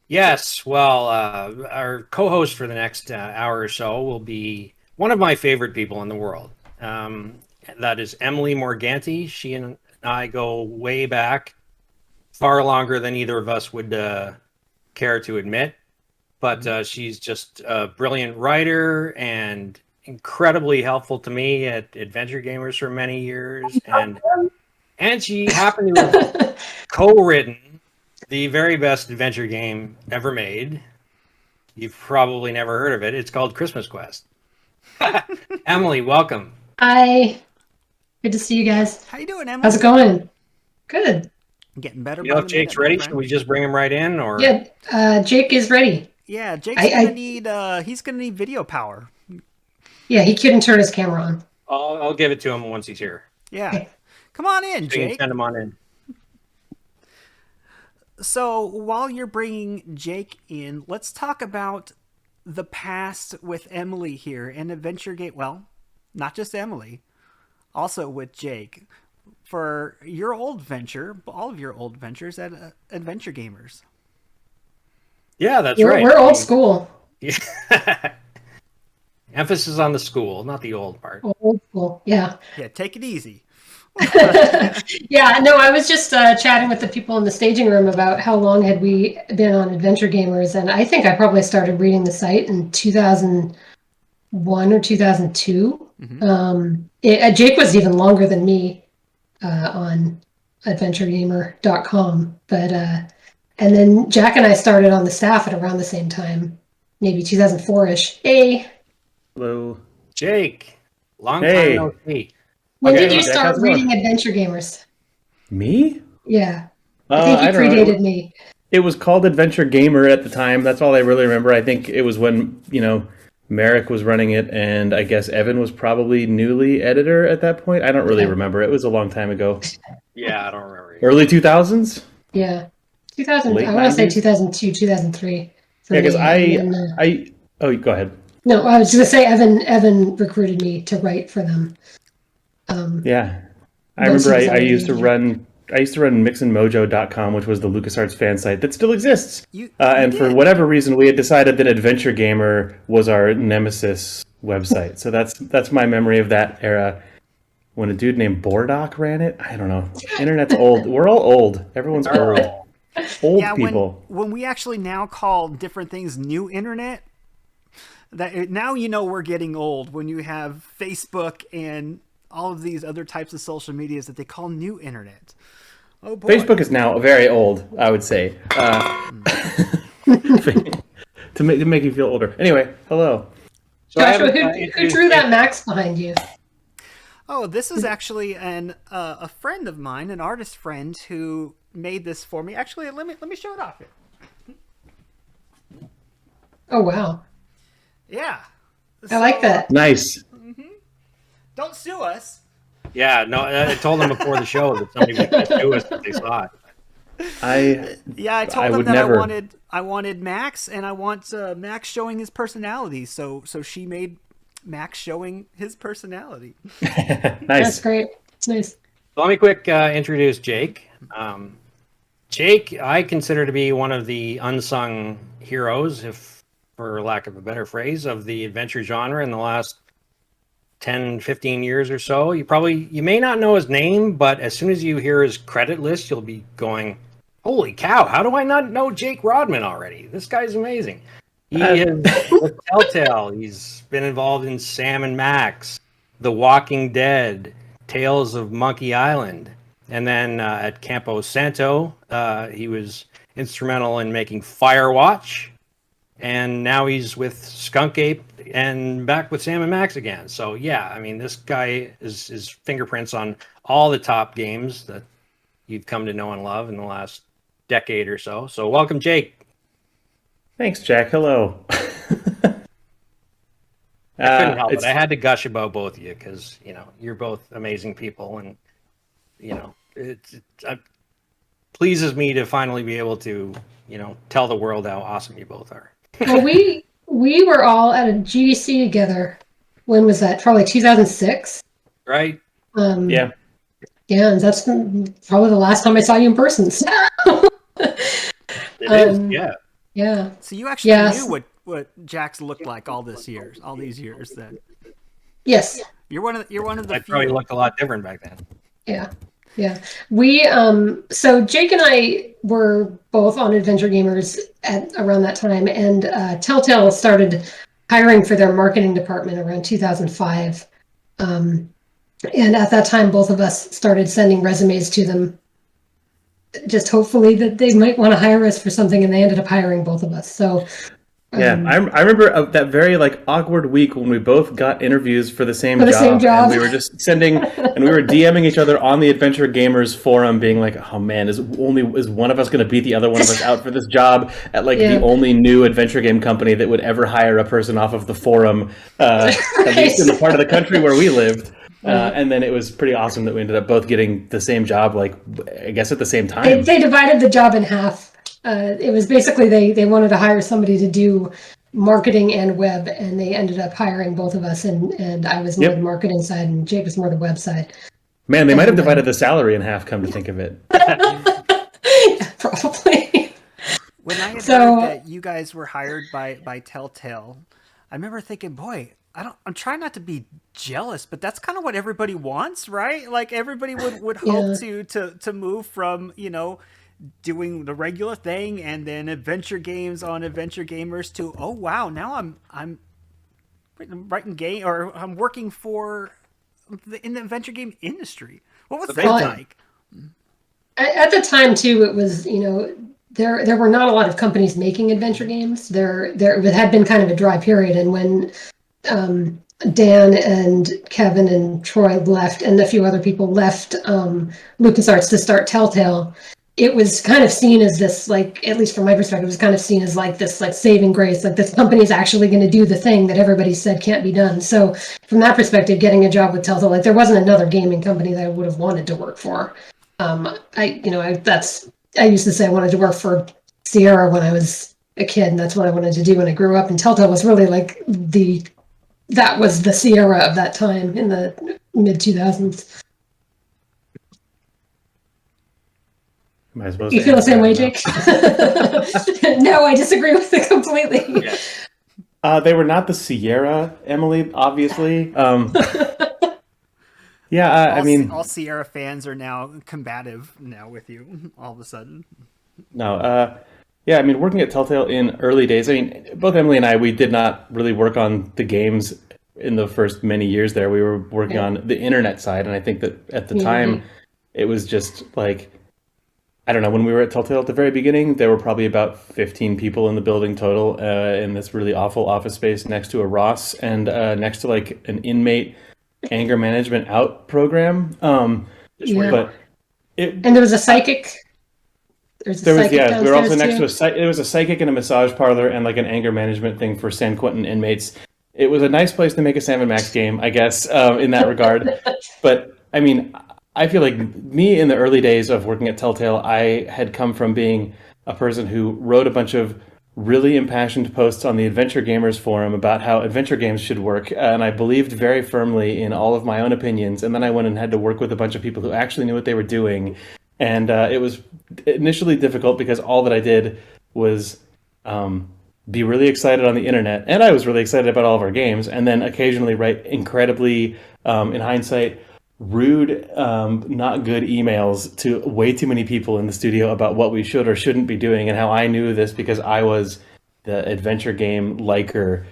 Yes, well, our co-host for the next hour or so will be one of my favorite people in the world. Um, that is Emily Morganti. She and I go way back, far longer than either of us would care to admit. But she's just a brilliant writer and incredibly helpful to me at Adventure Gamers for many years, and she happened to have co-written the very best adventure game ever made. You've probably never heard of it. It's called Christmas Quest. Emily, welcome. Hi. Good to see you guys. How you doing, Emily? How's it going? Good. Getting better You know by if the Jake's minute, my ready? friend. Should we just bring him right in, or Yeah, Jake is ready. Yeah, Jake's I- gonna I- need he's gonna need video power. Yeah, he couldn't turn his camera on. I'll give it to him once he's here. Yeah. Okay. Come on in, So you can Jake. send him on in. So while you're bringing Jake in, let's talk about the past with Emily here and Adventure Game. Well, not just Emily, also with Jake for your old venture, all of your old ventures at Adventure Gamers. Yeah, that's We're, right. we're old school. Yeah. Emphasis on the school, not the old part. Old school. Yeah. Yeah, take it easy. Yeah, no, I was just chatting with the people in the staging room about how long had we been on Adventure Gamers, and I think I probably started reading the site in 2001 or 2002. Jake was even longer than me on adventuregamer.com, but and then Jack and I started on the staff at around the same time, maybe 2004-ish. Hey, Hello. Jake, long Hey. time no see. when Okay, did you Jack, start how's it going? reading Adventure Gamers? Me? Yeah, I think you I don't know. predated me. It was called Adventure Gamer at the time. That's all I really remember. I think it was when, Merrick was running it, and I guess Evan was probably newly editor at that point. I don't really Okay. remember. It was a long time ago. Yeah, I don't remember. Early 2000s? Yeah, 2000. Late I want to say 90s? 2002, 2003. For Yeah, because me. And then, oh, go ahead. no, I was going to say Evan recruited me to write for them. Yeah. I Once remember he was I already used to in. run mixandmojo.com, which was the LucasArts fan site that still exists. You And for did. whatever reason, we had decided that Adventure Gamer was our nemesis website. So that's my memory of that era. When a dude named Bordock ran it, I don't know. Internet's old. We're all old. Everyone's old. Old Yeah, people. when we actually now call different things new internet, that now you know we're getting old when you have Facebook and all of these other types of social medias that they call new internet. Oh boy. Facebook is now very old, I would say. To make you feel older. Anyway, hello. So I Joshua, haven't, who introduced drew that Jake. Max behind you? Oh, this is actually a friend of mine, an artist friend who made this for me. Actually, let me show it off here. Oh, wow. Yeah. I like that. Nice. Don't sue us. Yeah, no, I told them before the show that somebody would do us if they saw it. Yeah, I told I them would that never. I wanted Max, and I want Max showing his personality. So she made Max showing his personality. That's Nice. great. It's nice. So let me quick introduce Jake. Jake, I consider to be one of the unsung heroes, if for lack of a better phrase, of the adventure genre in the last 10, 15 years or so. You may not know his name, but as soon as you hear his credit list, you'll be going, holy cow, how do I not know Jake Rodman already? This guy's amazing. He is with Telltale. He's been involved in Sam and Max, The Walking Dead, Tales of Monkey Island. And then at Campo Santo, he was instrumental in making Firewatch. And now he's with Skunkape and back with Sam and Max again. So yeah, I mean, this guy is his fingerprints on all the top games that you've come to know and love in the last decade or so. So welcome, Jake. Thanks, Jack. Hello. I couldn't help it. it's- I had to gush about both of you because you're both amazing people, and it pleases me to finally be able to tell the world how awesome you both are. Well, we were all at a GDC together. When was that? Probably 2006. Right? Yeah. Yeah, and that's probably the last time I saw you in person. So, It is. Yeah. Yeah. So you actually Yes. knew what Jax looked like all these years. Then Yes. you're one of the I few. probably looked a lot different back then. Yeah. Yeah. We so Jake and I were both on Adventure Gamers at around that time, and Telltale started hiring for their marketing department around 2005. And at that time, both of us started sending resumes to them, just hopefully that they might want to hire us for something, and they ended up hiring both of us. So Yeah, I remember that very like awkward week when we both got interviews for the same job, and we were just sending and we were DMing each other on the Adventure Gamers forum, being like, "Oh man, is one of us going to beat the other one of us out for this job at like the only new adventure game company that would ever hire a person off of the forum, at least in the part of the country where we lived." And then it was pretty awesome that we ended up both getting the same job, like I guess at the same time. They divided the job in half. It was basically they wanted to hire somebody to do marketing and web, and they ended up hiring both of us, and I was more the marketing side and Jake was more the web side. Man, they might have divided the salary in half, come to think of it. Yeah, probably. When I had heard that you guys were hired by Telltale, I remember thinking, boy, I'm trying not to be jealous, but that's kind of what everybody wants, right? Like everybody would hope to move from, doing the regular thing and then adventure games on Adventure Gamers to, oh wow, now I'm writing game, or I'm working in the adventure game industry. What was that like? At the time too, it was, there were not a lot of companies making adventure games. There had been kind of a dry period, and when Dan and Kevin and Troy left, and a few other people left LucasArts to start Telltale, it was kind of seen as this, like, at least from my perspective, it was kind of seen as like this, like, saving grace, like this company is actually going to do the thing that everybody said can't be done. So from that perspective, getting a job with Telltale, like, there wasn't another gaming company that I would have wanted to work for. I used to say I wanted to work for Sierra when I was a kid, and that's what I wanted to do when I grew up. And Telltale was really like that was the Sierra of that time in the mid 2000s. You feel the same way, Jake? No, I disagree with it completely. They were not the Sierra, Emily, obviously. I mean, all Sierra fans are now combative now with you all of a sudden. No, I mean, working at Telltale in early days, I mean, both Emily and I, we did not really work on the games in the first many years there. We were working on the internet side, and I think that at the time, it was just like, I don't know, when we were at Telltale at the very beginning, there were probably about 15 people in the building total, in this really awful office space next to a Ross and next to like an inmate anger management out program. But and there was a psychic. We were also next to it was a psychic and a massage parlor and like an anger management thing for San Quentin inmates. It was a nice place to make a Sam Max game, I guess, in that regard. But I mean, I feel like me in the early days of working at Telltale, I had come from being a person who wrote a bunch of really impassioned posts on the Adventure Gamers forum about how adventure games should work, and I believed very firmly in all of my own opinions, and then I went and had to work with a bunch of people who actually knew what they were doing, and it was initially difficult because all that I did was be really excited on the internet, and I was really excited about all of our games, and then occasionally write incredibly, in hindsight, rude, not good emails to way too many people in the studio about what we should or shouldn't be doing, and how I knew this because I was the adventure game liker.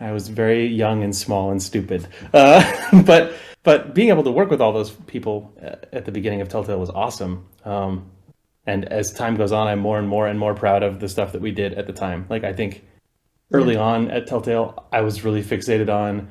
I was very young and small and stupid. But being able to work with all those people at the beginning of Telltale was awesome. And as time goes on, I'm more and more and more proud of the stuff that we did at the time. Like, I think early on at Telltale, I was really fixated on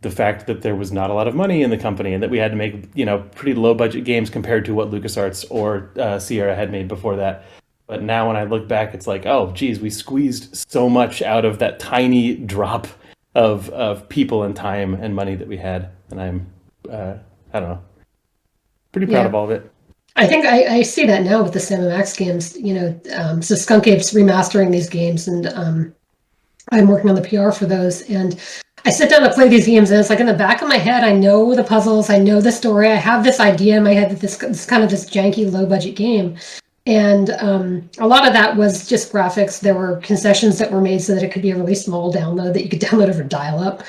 the fact that there was not a lot of money in the company and that we had to make, pretty low budget games compared to what LucasArts or Sierra had made before that. But now when I look back, it's like, oh, geez, we squeezed so much out of that tiny drop of people and time and money that we had. And I'm, I don't know, pretty proud of all of it. I think I see that now with the Sam Max games, so Skunkape's remastering these games, and I'm working on the PR for those, and I sit down to play these games, and it's like in the back of my head, I know the puzzles, I know the story, I have this idea in my head that this kind of this janky, low-budget game, And a lot of that was just graphics. There were concessions that were made so that it could be a really small download that you could download over dial-up.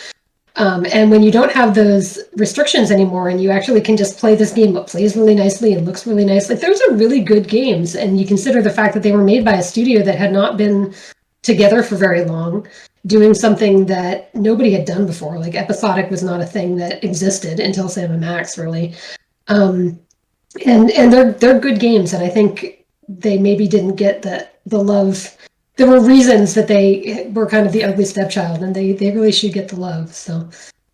And when you don't have those restrictions anymore and you actually can just play this game that plays really nicely and looks really nice, like those are really good games. And you consider the fact that they were made by a studio that had not been together for very long, doing something that nobody had done before. Like episodic was not a thing that existed until Sam Max, really. And they're good games, and I think they maybe didn't get the love. There were reasons that they were kind of the ugly stepchild, and they really should get the love. So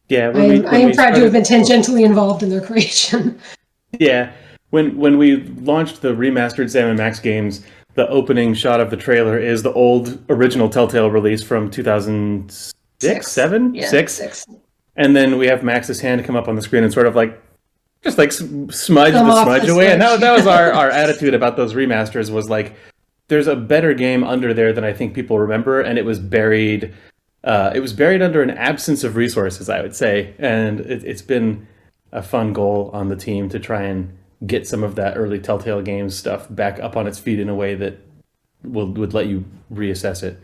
Yeah, I am proud to have been tangentially involved in their creation. Yeah, when we launched the remastered Sam Max games, the opening shot of the trailer is the old original Telltale release from 2006, 7, Yeah, 6, and then we have Max's hand come up on the screen and sort of like just like smudge Come the off smudge the away, and smudge. that was our attitude about those remasters was like, there's a better game under there than I think people remember, and it was buried. It was buried under an absence of resources, I would say, and it's been a fun goal on the team to try and get some of that early Telltale Games stuff back up on its feet in a way that would let you reassess it.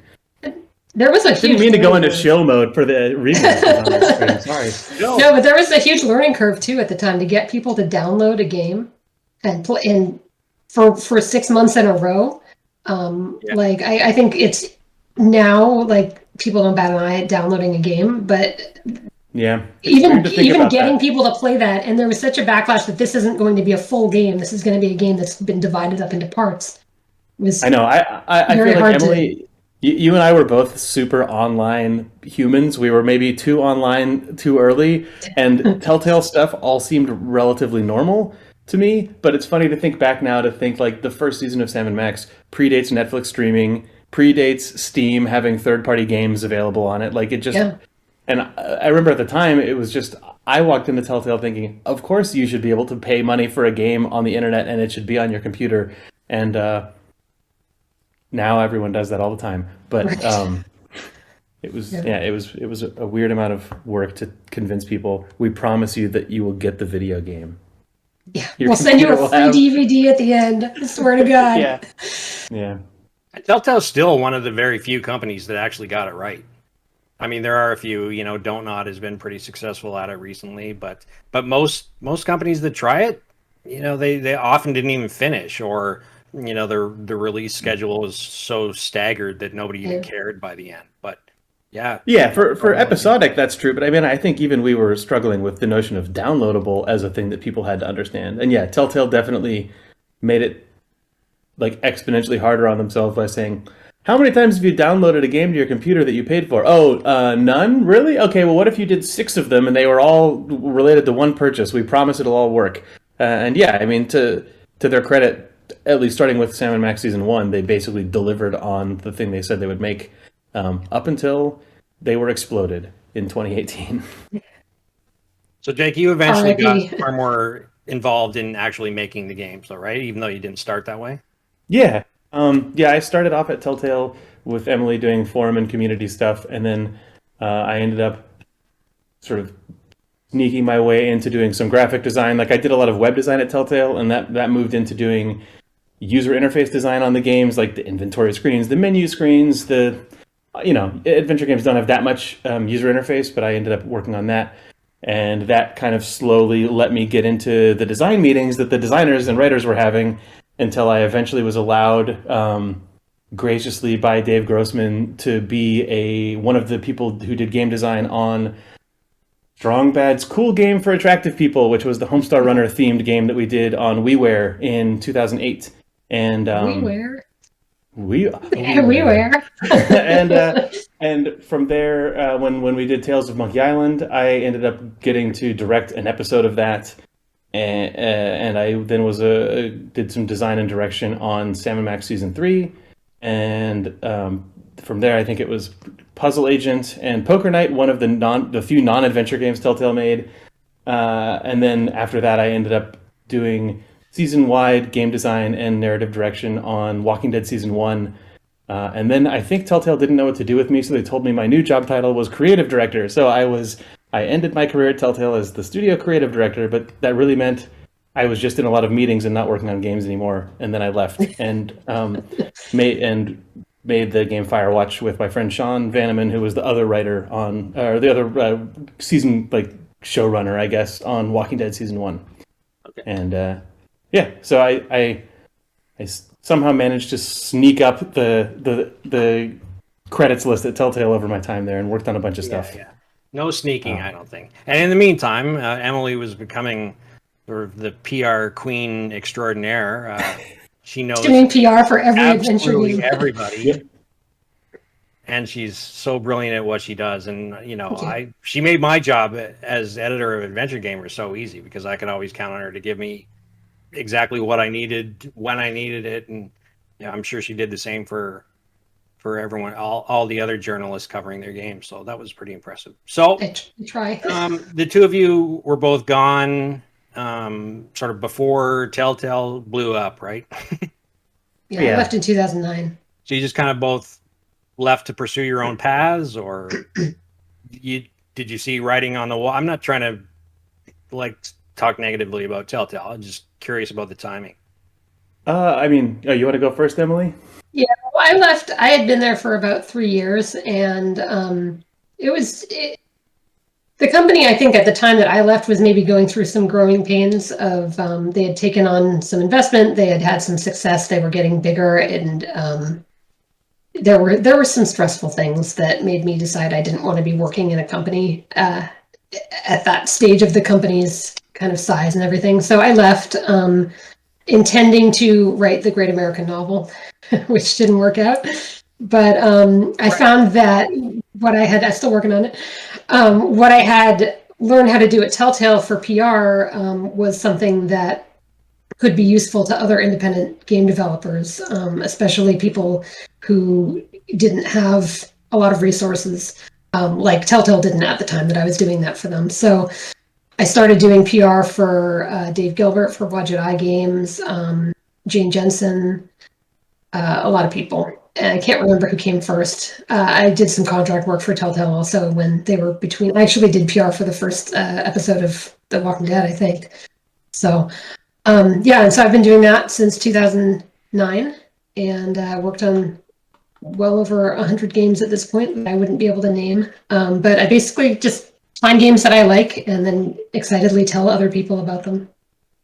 There was a Didn't huge mean to go learning into curve. shill mode for the remasters on the screen. Sorry. No, but there was a huge learning curve too at the time to get people to download a game and play and for 6 months in a row. Like I think it's now like people don't bat an eye at downloading a game, but Yeah. even getting people to play that, and there was such a backlash that this isn't going to be a full game. This is going to be a game that's been divided up into parts. I know. I very feel hard like to- Emily, you and I were both super online humans. We were maybe too online too early, and Telltale stuff all seemed relatively normal to me. But it's funny to think back now to think like the first season of Sam & Max predates Netflix streaming, predates Steam having third-party games available on it. Like it just, Yeah. and I remember at the time it was just, I walked into Telltale thinking, of course you should be able to pay money for a game on the internet and it should be on your computer. And now everyone does that all the time, but it was it was a weird amount of work to convince people. We promise you that you will get the video game. Yeah, Your we'll send you a computer free will have- DVD at the end. I swear to God. Yeah. Telltale's still one of the very few companies that actually got it right. I mean, there are a few, Don't Nod has been pretty successful at it recently, but most companies that try it, they often didn't even finish, or the release schedule is so staggered that nobody even cared by the end. But yeah, For episodic, that's true. But I mean, I think even we were struggling with the notion of downloadable as a thing that people had to understand. And yeah, Telltale definitely made it like exponentially harder on themselves by saying, how many times have you downloaded a game to your computer that you paid for? Oh, none? Really? Okay, well, what if you did 6 of them and they were all related to one purchase? We promise it'll all work. And yeah, I mean, to their credit, at least starting with Sam & Max Season 1, they basically delivered on the thing they said they would make up until they were exploded in 2018. So Jake, you eventually R.I.P. got far more involved in actually making the games, though, right? Even though you didn't start that way. Yeah. I started off at Telltale with Emily doing forum and community stuff, and then I ended up sort of sneaking my way into doing some graphic design. Like I did a lot of web design at Telltale, and that moved into doing user interface design on the games, like the inventory screens, the menu screens, adventure games don't have that much user interface, but I ended up working on that. And that kind of slowly let me get into the design meetings that the designers and writers were having, until I eventually was allowed graciously by Dave Grossman to be one of the people who did game design on Strong Bad's Cool Game for Attractive People, which was the Homestar Runner themed game that we did on WiiWare in 2008. And WiiWare. and from there, when we did Tales of Monkey Island, I ended up getting to direct an episode of that. And I then did some design and direction on Sam & Max Season 3. And from there, I think it was Puzzle Agent and Poker Night, one of the few non-adventure games Telltale made. And then after that, I ended up doing season-wide game design and narrative direction on Walking Dead Season 1. And then I think Telltale didn't know what to do with me, so they told me my new job title was creative director. So I ended my career at Telltale as the studio creative director, but that really meant I was just in a lot of meetings and not working on games anymore, and then I left and made the game Firewatch with my friend Sean Vanneman, who was the other writer on, or the other season showrunner, I guess, on Walking Dead season 1. Okay. And so I somehow managed to sneak up the credits list at Telltale over my time there and worked on a bunch of stuff. Yeah. No sneaking, I don't think. And in the meantime, Emily was becoming sort of the PR queen extraordinaire. She knows doing PR for every adventure absolutely game. everybody. Yep. And she's so brilliant at what she does. And, she made my job as editor of Adventure Gamer so easy because I could always count on her to give me exactly what I needed when I needed it. And I'm sure she did the same for everyone, all the other journalists covering their games. So that was pretty impressive. So I try. the two of you were both gone sort of before Telltale blew up, right? Yeah, I left in 2009. So you just kind of both left to pursue your own paths, or did you see writing on the wall? I'm not trying to talk negatively about Telltale. I'm just curious about the timing. You want to go first, Emily? Yeah, well, I left. I had been there for about 3 years, and the company, I think, at the time that I left was maybe going through some growing pains of they had taken on some investment, they had had some success, they were getting bigger, and there were some stressful things that made me decide I didn't want to be working in a company at that stage of the company's kind of size and everything. So I left, intending to write the Great American Novel, which didn't work out. But I found that I'm still working on it. What I had learned how to do at Telltale for PR was something that could be useful to other independent game developers, especially people who didn't have a lot of resources, like Telltale didn't at the time that I was doing that for them. So I started doing PR for Dave Gilbert for Budget Eye Games, Jane Jensen, a lot of people. And I can't remember who came first. I did some contract work for Telltale also when they were between. I actually did PR for the first episode of The Walking Dead, I think. So, and so I've been doing that since 2009, and worked on well over 100 games at this point that I wouldn't be able to name. But I basically just find games that I like and then excitedly tell other people about them.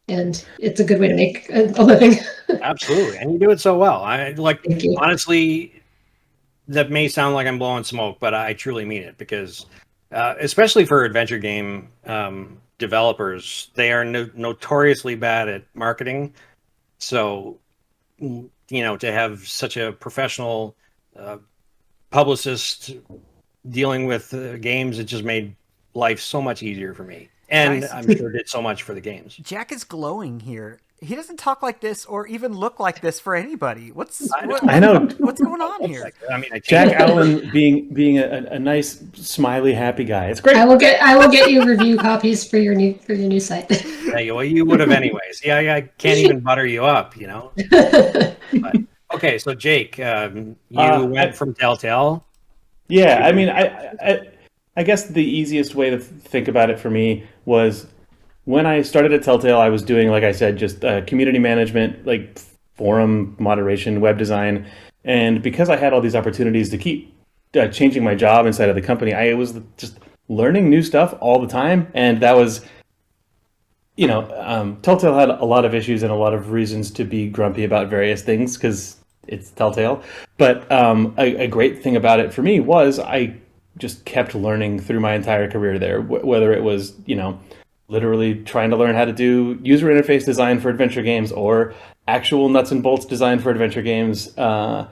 And it's a good way to make a living. Absolutely. And you do it so well. Thank you. Honestly, that may sound like I'm blowing smoke, but I truly mean it because, especially for adventure game developers, they are notoriously bad at marketing. So, to have such a professional publicist dealing with games, it just made life so much easier for me. And Nice. I'm sure did so much for the games. Jack is glowing here. He doesn't talk like this or even look like this for anybody. I know. What's going on here? Jack Allen being a nice, smiley, happy guy. It's great. I will get you review copies for your new site. Well, you would have anyways. Yeah, I can't even butter you up, But, okay, so Jake, you went from Telltale. Yeah, I guess the easiest way to think about it for me was when I started at Telltale, I was doing, like I said, just community management, like forum moderation, web design. And because I had all these opportunities to keep changing my job inside of the company, I was just learning new stuff all the time. And that was, Telltale had a lot of issues and a lot of reasons to be grumpy about various things because it's Telltale. But a great thing about it for me was I just kept learning through my entire career there, whether it was, literally trying to learn how to do user interface design for adventure games or actual nuts and bolts design for adventure games, how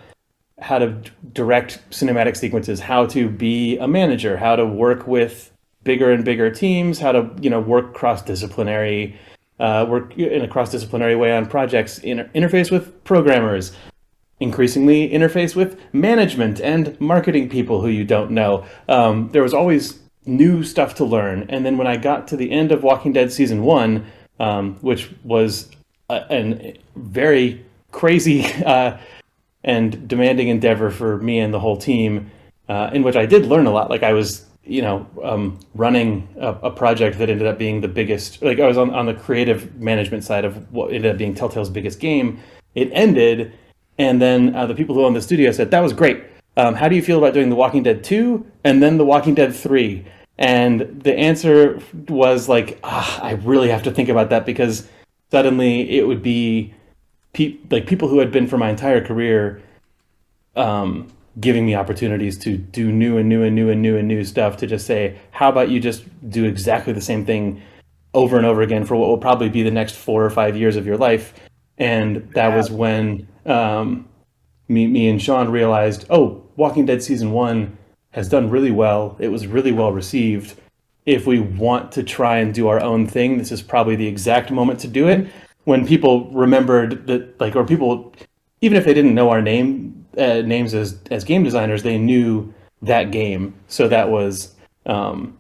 to direct cinematic sequences, how to be a manager, how to work with bigger and bigger teams, how to, work cross-disciplinary, work in a cross-disciplinary way on projects, interface with programmers, increasingly interface with management and marketing people who you don't know. There was always new stuff to learn. And then when I got to the end of Walking Dead Season 1, which was a very crazy and demanding endeavor for me and the whole team, in which I did learn a lot. Like I was running a project that ended up being the biggest. Like I was on the creative management side of what ended up being Telltale's biggest game. It ended, and then the people who owned the studio said, "That was great. How do you feel about doing The Walking Dead 2 and then The Walking Dead 3?" And the answer was like, I really have to think about that, because suddenly it would be people who had been for my entire career giving me opportunities to do new stuff, to just say, how about you just do exactly the same thing over and over again for what will probably be the next 4 or 5 years of your life. And that was when me and Sean realized, Walking Dead Season 1 has done really well. It was really well received. If we want to try and do our own thing, this is probably the exact moment to do it. When people remembered that, or people, even if they didn't know our names as game designers, they knew that game. So that was, Telltale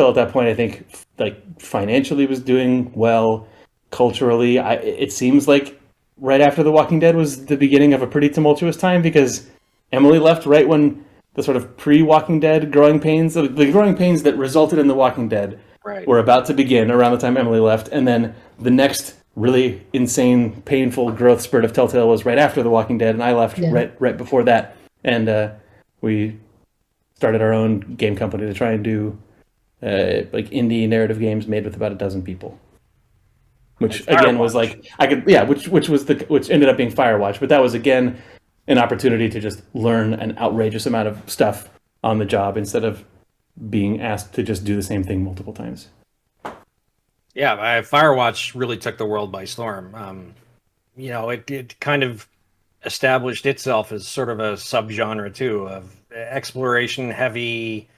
at that point, I think, financially was doing well. Culturally, it seems like right after The Walking Dead was the beginning of a pretty tumultuous time, because Emily left right when the sort of pre-Walking Dead growing pains, the growing pains that resulted in The Walking Dead, were about to begin around the time Emily left. And then the next really insane, painful growth spurt of Telltale was right after The Walking Dead, and I left right before that. And we started our own game company to try and do indie narrative games made with about a dozen people. Which again was which ended up being Firewatch, but that was again an opportunity to just learn an outrageous amount of stuff on the job instead of being asked to just do the same thing multiple times. Yeah, Firewatch really took the world by storm. It kind of established itself as sort of a subgenre too, of exploration heavy,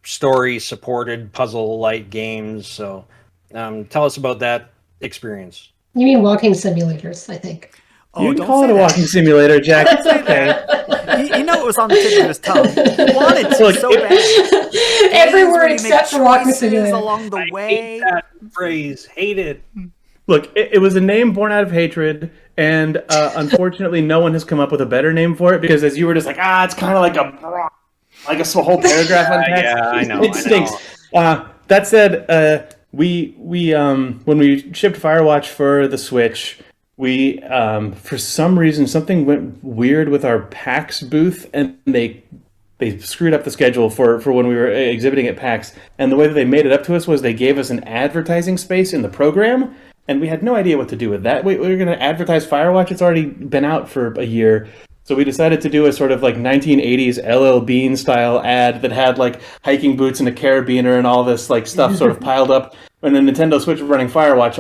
story supported puzzle light games. So tell us about that experience. You mean walking simulators, I think. You can call it a walking simulator, Jack. It's okay. It was on the tip of his tongue. He wanted to so bad. Everywhere except for walking simulator. Along the way. Hate that phrase. Hate it. Look, it was a name born out of hatred, and unfortunately, no one has come up with a better name for it, because as you were just like, it's kind of like a whole paragraph on text. Yeah, I know. It stinks. That said, we when we shipped Firewatch for the Switch, we for some reason something went weird with our PAX booth, and they screwed up the schedule for when we were exhibiting at PAX. And the way that they made it up to us was they gave us an advertising space in the program, and we had no idea what to do with that. We were going to advertise Firewatch. It's already been out for a year. So we decided to do a sort of 1980s LL Bean style ad that had hiking boots and a carabiner and all this stuff sort of piled up. And the Nintendo Switch running Firewatch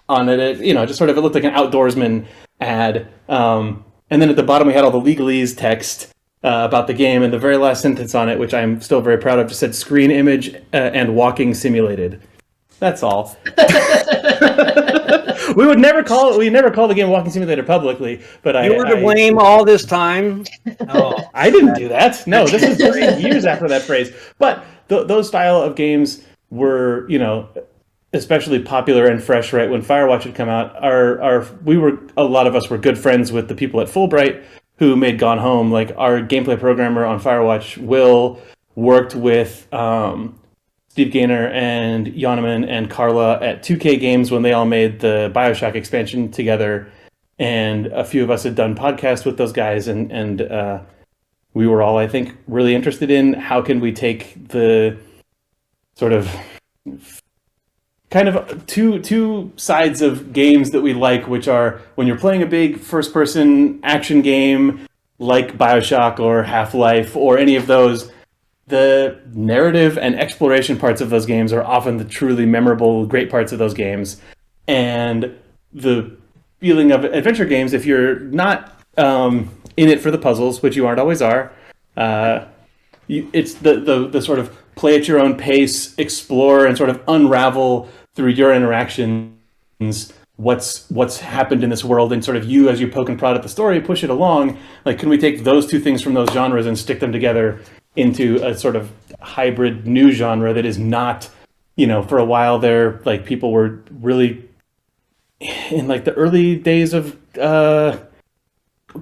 on it. It just sort of, it looked like an outdoorsman ad. And then at the bottom we had all the legalese text about the game, and the very last sentence on it, which I'm still very proud of, just said screen image and walking simulated. That's all. We never call the game Walking Simulator publicly, but you were to blame all this time. Oh, I didn't do that. No, this is years after that phrase. But those style of games were, especially popular and fresh right when Firewatch had come out. A lot of us were good friends with the people at Fulbright who made Gone Home. Our gameplay programmer on Firewatch, Will, worked with Steve Gaynor and Yoneman and Carla at 2K Games when they all made the BioShock expansion together. And a few of us had done podcasts with those guys, and we were all, I think, really interested in how can we take the sort of kind of two sides of games that we like, which are when you're playing a big first-person action game like BioShock or Half-Life or any of those, the narrative and exploration parts of those games are often the truly memorable, great parts of those games. And the feeling of adventure games, if you're not in it for the puzzles, which you aren't always are, it's the sort of play at your own pace, explore, and sort of unravel through your interactions what's happened in this world, and sort of you, as you poke and prod at the story, push it along. Can we take those two things from those genres and stick them together into a sort of hybrid new genre that is not, for a while there, people were really in the early days of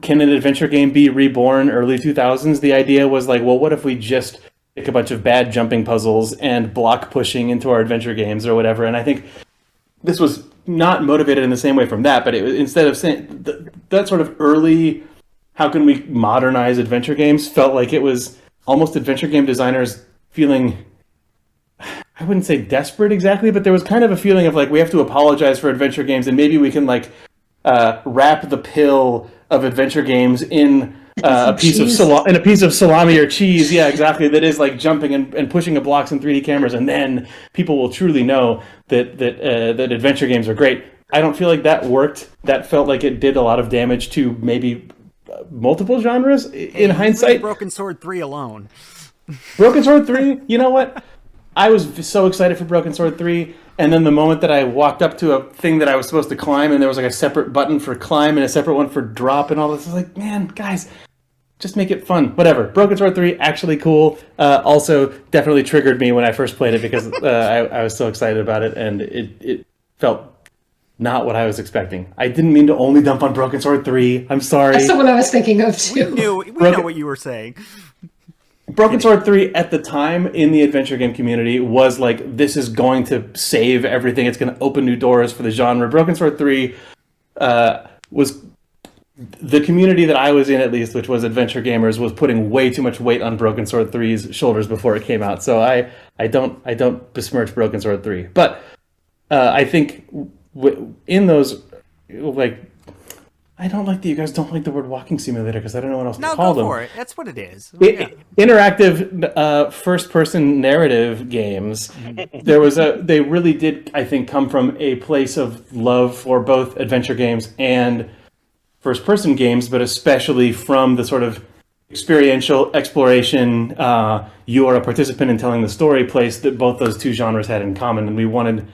can an adventure game be reborn early 2000s? The idea was like, well, what if we just pick a bunch of bad jumping puzzles and block pushing into our adventure games or whatever? And I think this was not motivated in the same way from that, but it was, instead of saying that sort of early, how can we modernize adventure games, felt like it was almost adventure game designers feeling, I wouldn't say desperate exactly, but there was kind of a feeling of like, we have to apologize for adventure games, and maybe we can like wrap the pill of adventure games in a piece of salami or cheese. Yeah, exactly. That is like jumping and pushing of blocks in 3D cameras, and then people will truly know that adventure games are great. I don't feel like that worked. That felt like it did a lot of damage to maybe multiple genres in hindsight. Broken Sword 3 alone. Broken Sword 3, you know what? I was so excited for Broken Sword 3, and then the moment that I walked up to a thing that I was supposed to climb, and there was like a separate button for climb and a separate one for drop and all this, I was like, man, guys, just make it fun. Whatever. Broken Sword 3, actually cool. Also, definitely triggered me when I first played it because I was so excited about it, and it felt not what I was expecting. I didn't mean to only dump on Broken Sword 3. I'm sorry. That's the one I was thinking of too. We know what you were saying. Broken Sword 3 at the time in the adventure game community was like, this is going to save everything. It's going to open new doors for the genre. Broken Sword 3 was the community that I was in, at least, which was adventure gamers, was putting way too much weight on Broken Sword 3's shoulders before it came out. So I don't besmirch Broken Sword 3, but I think in those, like, I don't like that you guys don't like the word walking simulator because I don't know what else to call them. No, go for it. That's what it is. Interactive first-person narrative games. They really did, I think, come from a place of love for both adventure games and first-person games, but especially from the sort of experiential exploration, you are a participant in telling the story place that both those two genres had in common. And we wanted,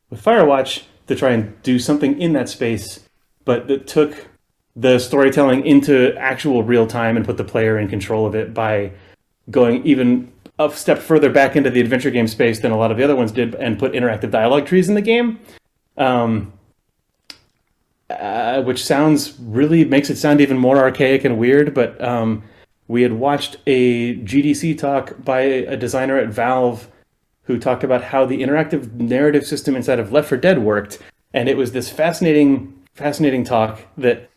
with Firewatch, to try and do something in that space, but that took the storytelling into actual real time and put the player in control of it by going even a step further back into the adventure game space than a lot of the other ones did, and put interactive dialogue trees in the game, which makes it sound even more archaic and weird. But we had watched a GDC talk by a designer at Valve who talked about how the interactive narrative system inside of Left 4 Dead worked, and it was this fascinating talk that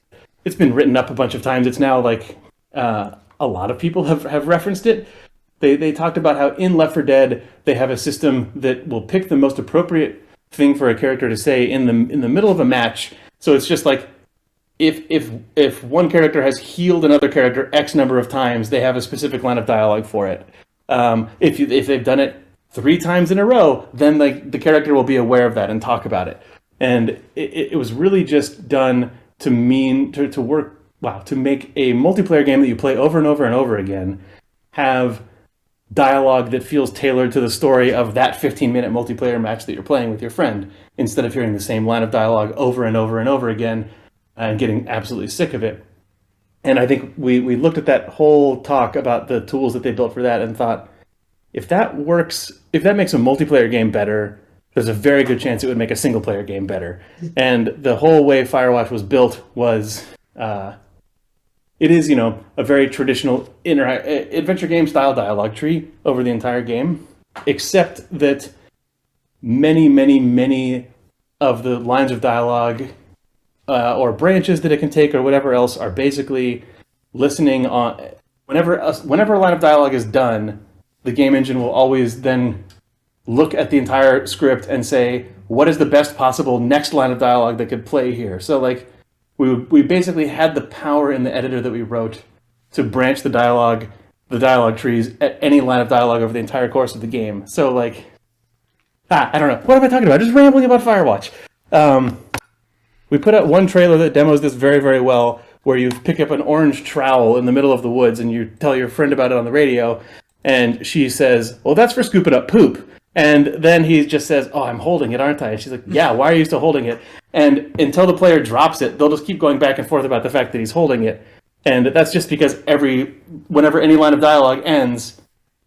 it's been written up a bunch of times. It's now like a lot of people have referenced it. They talked about how in Left 4 Dead they have a system that will pick the most appropriate thing for a character to say in the middle of a match. So it's just like if one character has healed another character X number of times, they have a specific line of dialogue for it. If they've done it 3 times in a row, then the character will be aware of that and talk about it. And it was really just done to make a multiplayer game that you play over and over and over again have dialogue that feels tailored to the story of that 15-minute multiplayer match that you're playing with your friend, instead of hearing the same line of dialogue over and over and over again and getting absolutely sick of it. And I think we looked at that whole talk about the tools that they built for that and thought, if that works, if that makes a multiplayer game better, there's a very good chance it would make a single-player game better. And the whole way Firewatch was built was, it is, a very traditional adventure game style dialogue tree over the entire game, except that many, many, many of the lines of dialogue or branches that it can take or whatever else are basically listening on. Whenever a line of dialogue is done, the game engine will always then look at the entire script and say, what is the best possible next line of dialogue that could play here? So like we basically had the power in the editor that we wrote to branch the dialogue trees at any line of dialogue over the entire course of the game. So like, I don't know. What am I talking about? Just rambling about Firewatch. We put out one trailer that demos this very, very well, where you pick up an orange trowel in the middle of the woods and you tell your friend about it on the radio, and she says, well, that's for scooping up poop. And then he just says, oh, I'm holding it, aren't I? And she's like, yeah, why are you still holding it? And until the player drops it, they'll just keep going back and forth about the fact that he's holding it. And that's just because whenever any line of dialogue ends,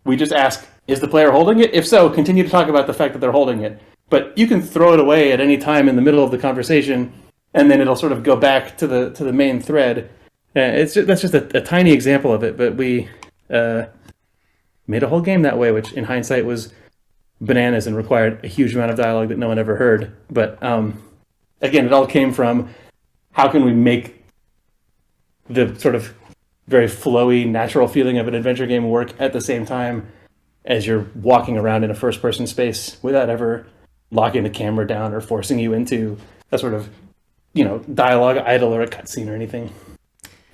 we just ask, is the player holding it? If so, continue to talk about the fact that they're holding it. But you can throw it away at any time in the middle of the conversation, and then it'll sort of go back to the main thread. Yeah, that's just a tiny example of it, but we made a whole game that way, which in hindsight was bananas and required a huge amount of dialogue that no one ever heard. But again, it all came from how can we make the sort of very flowy, natural feeling of an adventure game work at the same time as you're walking around in a first-person space without ever locking the camera down or forcing you into a sort of, dialogue idle or a cutscene or anything.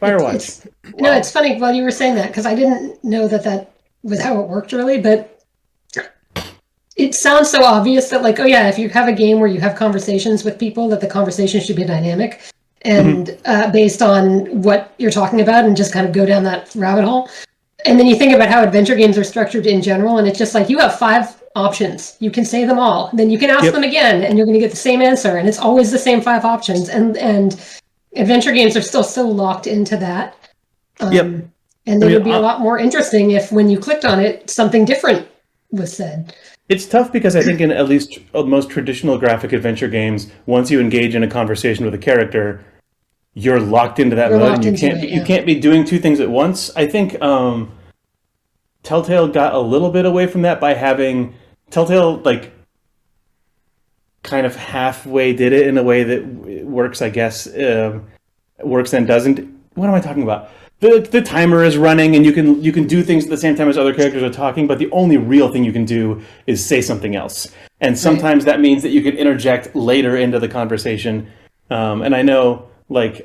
Firewatch. No, it's funny while you were saying that, because I didn't know that was how it worked really, but it sounds so obvious that like, oh yeah, if you have a game where you have conversations with people, that the conversation should be dynamic and based on what you're talking about and just kind of go down that rabbit hole. And then you think about how adventure games are structured in general, and it's just like you have 5 options. You can say them all. Then you can ask them again, and you're going to get the same answer. And it's always the same 5 options. And adventure games are still so locked into that. And they would be a lot more interesting if when you clicked on it, something different was said. It's tough because I think in at least most traditional graphic adventure games, once you engage in a conversation with a character, you're locked into that mode, and you can't be doing 2 things at once. I think Telltale got a little bit away from that by having Telltale like kind of halfway did it in a way that works, I guess, works and doesn't. What am I talking about? The timer is running, and you can do things at the same time as other characters are talking, but the only real thing you can do is say something else. And sometimes that means that you can interject later into the conversation. And I know, like,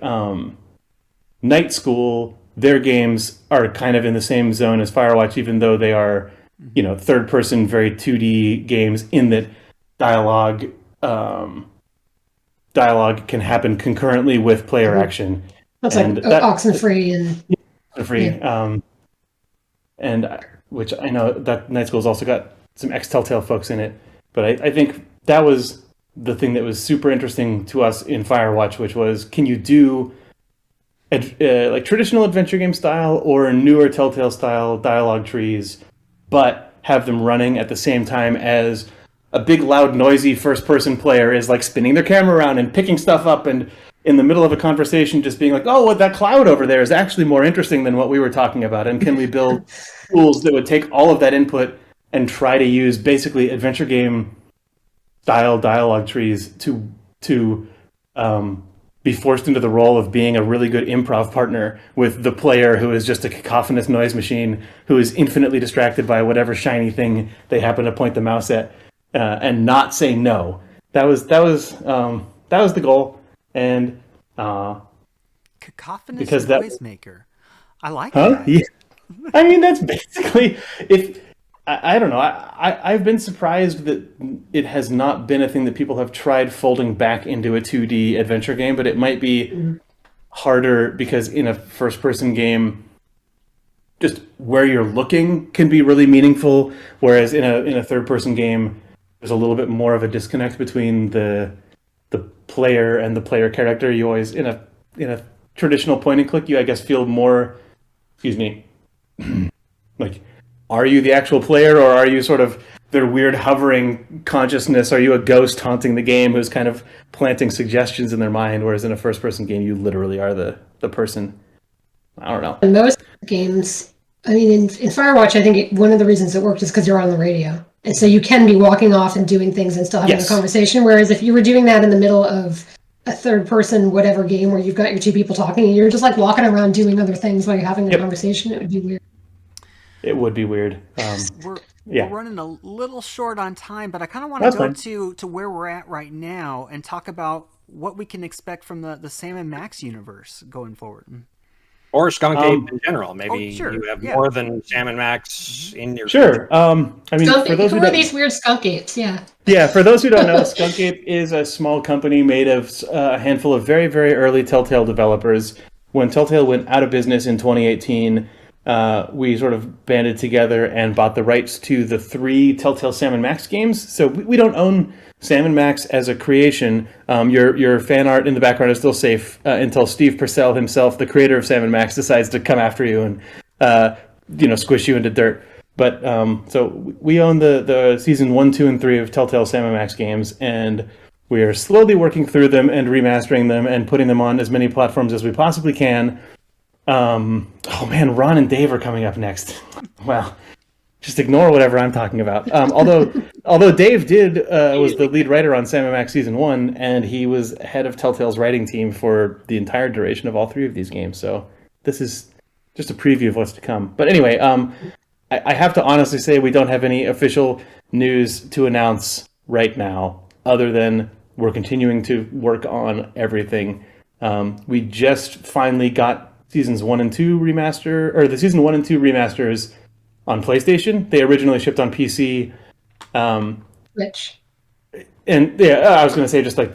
Night School, their games are kind of in the same zone as Firewatch, even though they are, third-person, very 2D games, in that dialogue can happen concurrently with player action. That's like Oxenfree and and which I know that Night School's also got some ex-Telltale folks in it, but I think that was the thing that was super interesting to us in Firewatch, which was, can you do like traditional adventure game style or newer Telltale style dialogue trees, but have them running at the same time as a big, loud, noisy first-person player is like spinning their camera around and picking stuff up, and in the middle of a conversation just being like, oh, well, that cloud over there is actually more interesting than what we were talking about. And can we build tools that would take all of that input and try to use basically adventure game style dialogue trees to be forced into the role of being a really good improv partner with the player who is just a cacophonous noise machine who is infinitely distracted by whatever shiny thing they happen to point the mouse at, and not say no. That was the goal. And cacophonous noisemaker. I like that. That. Yeah. I mean, that's basically I don't know. I've been surprised that it has not been a thing that people have tried folding back into a 2D adventure game, but it might be harder because in a first-person game, just where you're looking can be really meaningful, whereas in a third-person game, there's a little bit more of a disconnect between the player and the player character. You always, in a traditional point and click, you, I guess, feel more, like, are you the actual player, or are you sort of their weird hovering consciousness? Are you a ghost haunting the game who's kind of planting suggestions in their mind? Whereas in a first-person game, you literally are the person. I don't know. In most games, I mean, in Firewatch, I think one of the reasons it worked is because you're on the radio. And so you can be walking off and doing things and still having a conversation. Whereas if you were doing that in the middle of a third-person whatever game where you've got your 2 people talking and you're just like walking around doing other things while you're having a conversation, it would be weird. It would be weird. We're running a little short on time, but I kind of want to go to where we're at right now and talk about what we can expect from the Sam Max universe going forward. Or Skunkape in general. Maybe you have more than Sam Max in your Sure. I mean, for those who are these weird Skunkapes? Yeah, for those who don't know, Skunkape is a small company made of a handful of very, very early Telltale developers. When Telltale went out of business in 2018, we sort of banded together and bought the rights to the 3 Telltale Sam Max games. So we don't own Sam Max as a creation. Your fan art in the background is still safe until Steve Purcell himself, the creator of Sam Max, decides to come after you and squish you into dirt. But so we own the season 1, 2, and 3 of Telltale Sam Max games, and we are slowly working through them and remastering them and putting them on as many platforms as we possibly can. Oh man, Ron and Dave are coming up next. Well, just ignore whatever I'm talking about. Although Dave was the lead writer on Sam Max Season 1, and he was head of Telltale's writing team for the entire duration of all 3 of these games. So this is just a preview of what's to come. But anyway, I have to honestly say we don't have any official news to announce right now, other than we're continuing to work on everything. We just finally got Seasons 1 and 2 the Season 1 and 2 remasters on PlayStation. They originally shipped on PC. Which? And yeah, I was going to say just like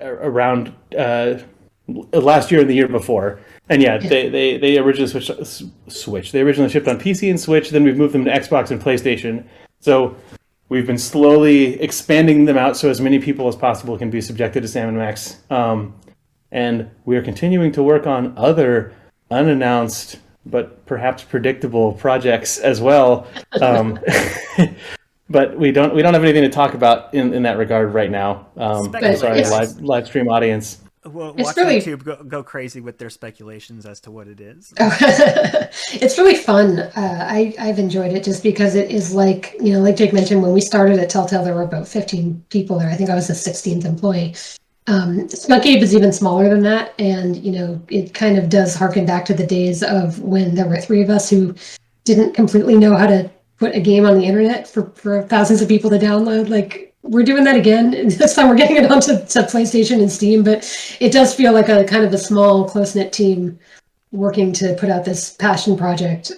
around last year and the year before. And yeah, they originally switched. They originally shipped on PC and Switch. Then we've moved them to Xbox and PlayStation. So we've been slowly expanding them out so as many people as possible can be subjected to Sam Max. And we are continuing to work on other unannounced but perhaps predictable projects as well. But we don't have anything to talk about in that regard right now. Sorry, live stream audience. Well, It's watch really- YouTube go crazy with their speculations as to what it is. It's really fun. I've enjoyed it just because it is like, like Jake mentioned, when we started at Telltale, there were about 15 people there. I think I was the 16th employee. Skunkape is even smaller than that. And, it kind of does harken back to the days of when there were 3 of us who didn't completely know how to put a game on the internet for thousands of people to download. Like, we're doing that again. This time we're getting it onto PlayStation and Steam, but it does feel like a kind of a small, close-knit team working to put out this passion project.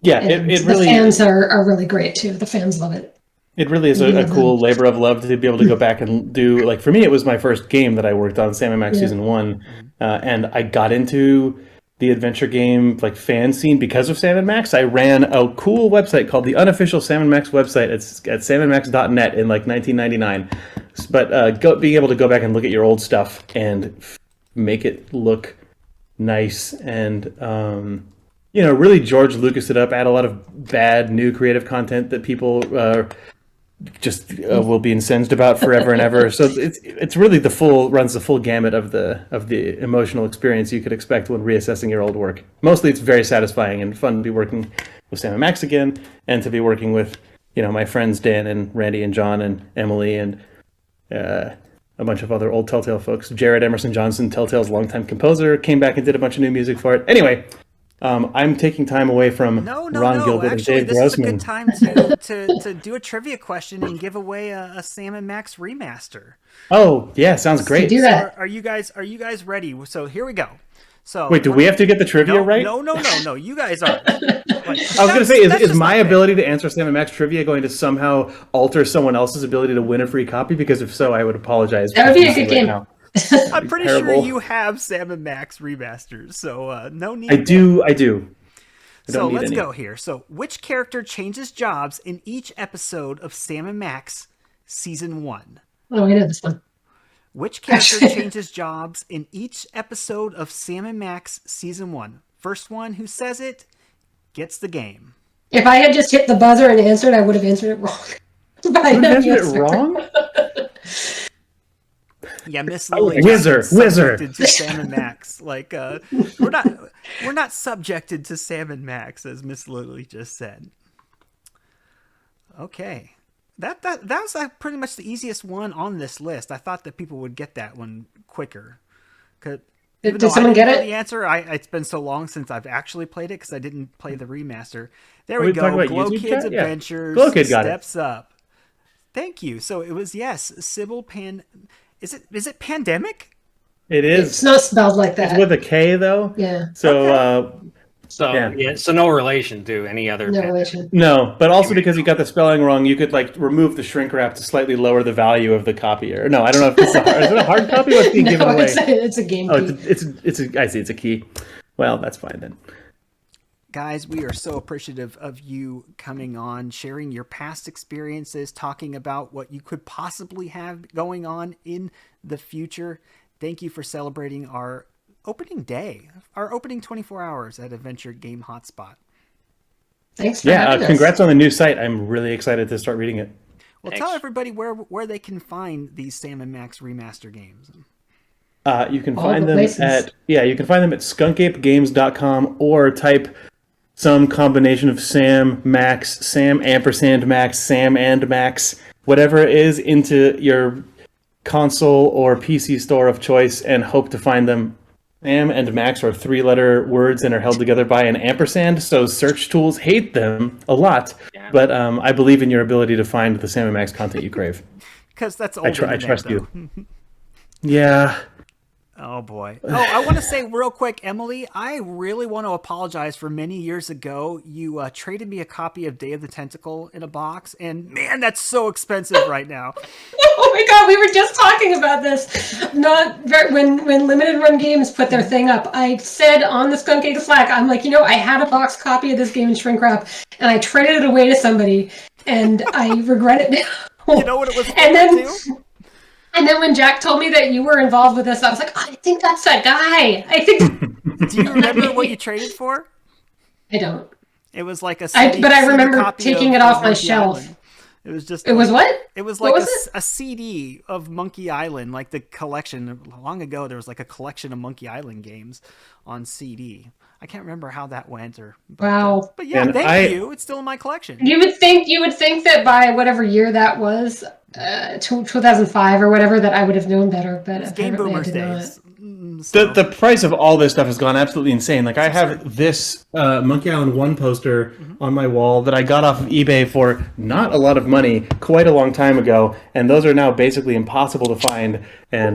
Yeah, And it the really fans are really great too. The fans love it. It really is a cool labor of love to be able to go back and do, like, for me, it was my first game that I worked on, Sam Max Season 1, and I got into the adventure game, like, fan scene because of Sam Max. I ran a cool website called the unofficial Sam Max website at sammax.net in, like, 1999. But being able to go back and look at your old stuff and make it look nice and, really George Lucas it up, add a lot of bad, new creative content that people will be incensed about forever and ever. So it's really runs the full gamut of the emotional experience you could expect when reassessing your old work. Mostly it's very satisfying and fun to be working with Sam Max again, and to be working with my friends Dan and Randy and John and Emily and a bunch of other old Telltale folks. Jared Emerson Johnson, Telltale's longtime composer, came back and did a bunch of new music for it. Anyway, I'm taking time away from Ron Gilbert Actually, and Dave this Grossman. is a good time to do a trivia question and give away a Sam Max remaster. Oh, yeah, sounds great. Do that. Are you guys ready? So here we go. So Wait, do we have to get the trivia right? No. You guys are. I was going to say, is my ability to answer Sam Max trivia going to somehow alter someone else's ability to win a free copy? Because if so, I would apologize. That would be a good game. Now. I'm pretty terrible. sure you have Sam Max remasters, so no need. I do. So let's go here. So, which character changes jobs in each episode of Sam Max Season 1? Oh, I know this one. Which character changes jobs in each episode of Sam Max Season 1? First one who says it gets the game. If I had just hit the buzzer and answered, I would have answered it wrong. But I You know the answered it answer. wrong? Yeah, Miss Lily. Wizard. Subjected to Sam Max. Like we're not subjected to Sam Max, as Miss Lily just said. Okay, that was pretty much the easiest one on this list. I thought that people would get that one quicker. Did someone get it? The answer. It's been so long since I've actually played it because I didn't play the remaster. There Are we we talking go. about Glow YouTube Kids chat? Yeah. Adventures. Glow Kid got it. Steps up. Thank you. So it was Sybil Pan. Is it Pandemic? It is. It's not spelled like that. It's with a K though. Yeah. So So no relation to any other. No pen. relation. no, but also because you got the spelling wrong, you could like remove the shrink wrap to slightly lower the value of the copy. Or no, I don't know if it's is it a hard copy? What's being given No, away? it's a game Oh, key. I see. It's a key. Well, that's fine then. Guys, we are so appreciative of you coming on, sharing your past experiences, talking about what you could possibly have going on in the future. Thank you for celebrating our opening day, our opening 24 hours at Adventure Game Hotspot. Thanks for Yeah, having us. congrats on the new site. I'm really excited to start reading it. Well, Thanks. tell everybody where they can find these Sam and Max remaster games. You can All find the them places. at skunkapegames.com or type some combination of Sam Max, Sam ampersand Max, Sam and Max, whatever it is, into your console or PC store of choice and hope to find them. Sam and Max are 3-letter words and are held together by an ampersand, so search tools hate them a lot. Yeah. But I believe in your ability to find the Sam and Max content you crave. Because that's old I internet, trust though. you. Yeah. Oh boy. Oh, I want to say real quick, Emily, I really want to apologize for many years ago. You traded me a copy of Day of the Tentacle in a box, and man, that's so expensive right now. Oh my god, we were just talking about this. When Limited Run Games put their thing up, I said on the Skunkape Slack, I'm like, I had a box copy of this game in shrink wrap, and I traded it away to somebody, and I regret it now. You know what it was for, And then, too? and then when Jack told me that you were involved with this, I was like, I think that's that guy. I think. Do you remember what you traded for? I don't. It was like a But I remember copy taking of it off my Monkey shelf. Island. It was just. It was what? It was What like was a CD of Monkey Island, like the collection. Long ago, there was like a collection of Monkey Island games on CD. I can't remember how that went, Wow. But yeah, And thank you. It's still in my collection. You would think that by whatever year that was, 2005 or whatever, that I would have known better. But It's Game apparently I Boomers did not. days. So. The price of all this stuff has gone absolutely insane. Like I have this Monkey Island 1 poster on my wall that I got off of eBay for not a lot of money quite a long time ago, and those are now basically impossible to find, and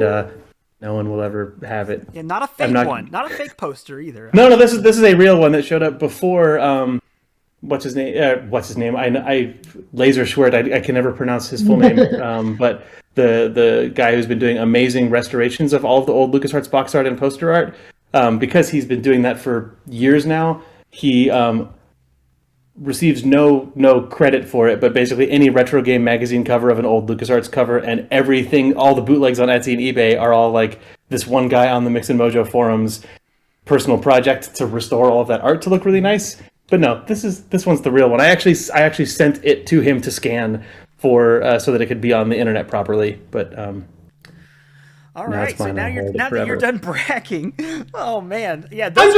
no one will ever have it. Yeah, not a fake one. Not a fake poster either. No, this is a real one that showed up before. What's his name? What's his name? I Laser Schwert. I can never pronounce his full name. But the guy who's been doing amazing restorations of all of the old LucasArts box art and poster art, because he's been doing that for years now. He receives no credit for it, but basically any retro game magazine cover of an old LucasArts cover and everything, all the bootlegs on Etsy and eBay are all like this one guy on the Mix and Mojo forums personal project to restore all of that art to look really nice. But no, this one's the real one. I actually sent it to him to scan for so that it could be on the internet properly. But All right, so now that you're done bragging, oh man, yeah. Look,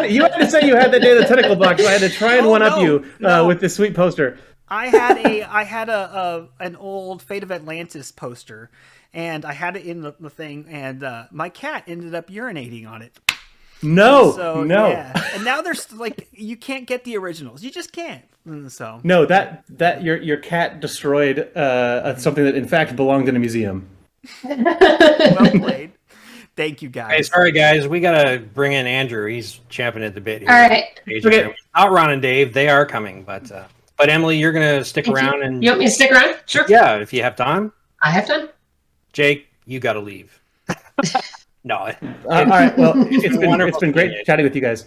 you had to say you had the Day of the Tentacle box. So I had to try and one up you with this sweet poster. I had an old Fate of Atlantis poster, and I had it in the thing, and my cat ended up urinating on it. No. Yeah. And now there's like you can't get the originals. You just can't. So no, that your cat destroyed something that in fact belonged in a museum. Well played. Thank you, guys. Hey, sorry guys, we gotta bring in Andrew. He's champing at the bit here. All right. Okay. Not Ron and Dave, they are coming, but Emily, you're gonna stick around and You want me to stick around? Sure. yeah, if you have time. I have time. Jake, you gotta leave. No. All right. Well, it's wonderful been great seeing you. chatting with you guys.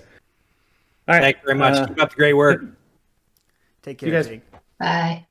All right. Thank you very much. Keep up the great work. Take care, You guys- Jake. Bye.